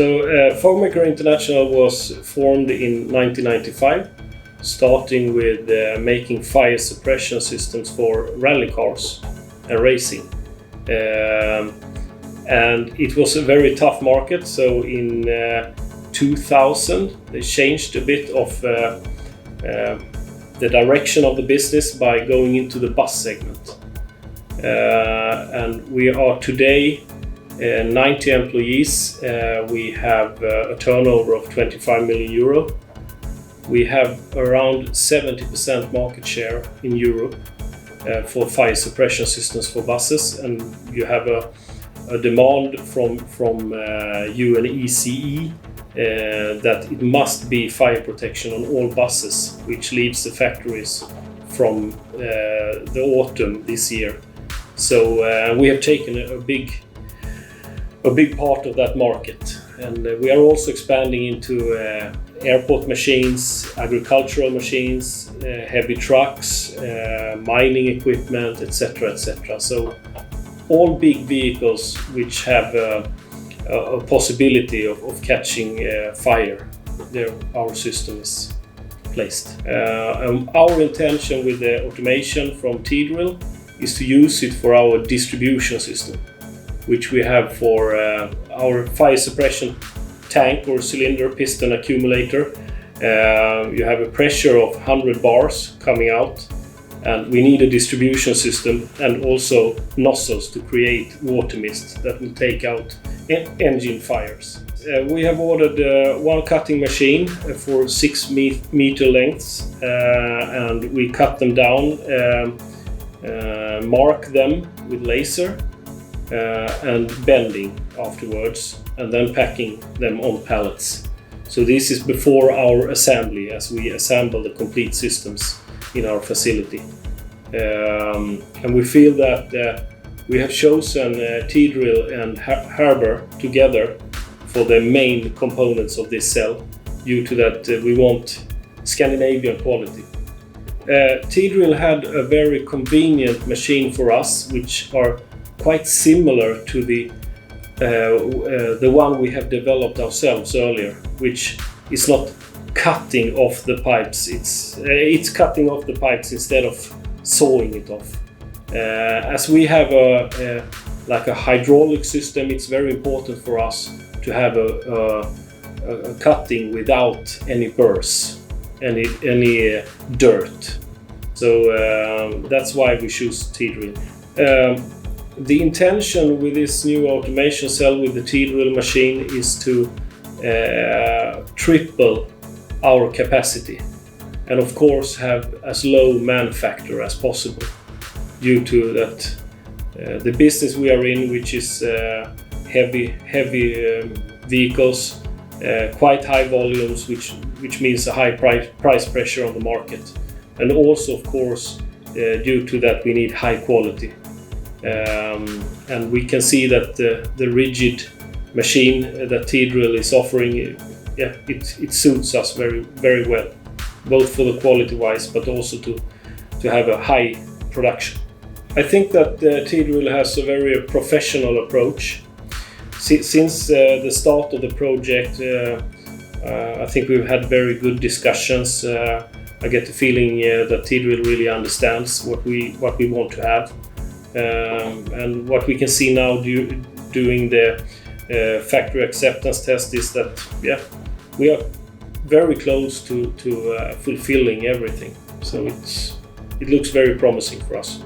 Fogmaker International was formed in 1995, starting with making fire suppression systems for rally cars and racing. And it was a very tough market, so in 2000 they changed a bit of the direction of the business by going into the bus segment. And we are today 90 employees. We have a turnover of 25 million euro. We have around 70% market share in Europe for fire suppression systems for buses, and you have a demand from UNECE that it must be fire protection on all buses, which leaves the factories from the autumn this year. So we have taken a big part of that market, and we are also expanding into airport machines, agricultural machines, heavy trucks, mining equipment, etc., etc. So all big vehicles which have a possibility of catching fire, there our system is placed. Our intention with the automation from T-Drill is to use it for our distribution system, which we have for our fire suppression tank or cylinder piston accumulator. You have a pressure of 100 bars coming out, and we need a distribution system and also nozzles to create water mist that will take out engine fires. We have ordered one cutting machine for 6 meter lengths, and we cut them down, mark them with laser, and bending afterwards, and then packing them on pallets. So this is before our assembly, as we assemble the complete systems in our facility. And we feel that we have chosen T-Drill and Harbour together for the main components of this cell, due to that we want Scandinavian quality. T-Drill had a very convenient machine for us, which are quite similar to the one we have developed ourselves earlier, which is not cutting off the pipes. It's cutting off the pipes instead of sawing it off. As we have like a hydraulic system, it's very important for us to have a cutting without any burrs, any dirt. So that's why we choose T-Drill. The intention with this new automation cell with the T-Drill machine is to triple our capacity, and of course have as low man factor as possible, due to that the business we are in, which is heavy vehicles, quite high volumes, which means a high price pressure on the market, and also of course due to that we need high quality. And we can see that the rigid machine that T-Drill is offering, it suits us very, very well, both for the quality wise, but also to have a high production. I think that T-Drill has a very professional approach. Since the start of the project, I think we've had very good discussions. I get the feeling that T-Drill really understands what we want to have. And what we can see now doing the factory acceptance test is that we are very close to fulfilling everything. So it looks very promising for us.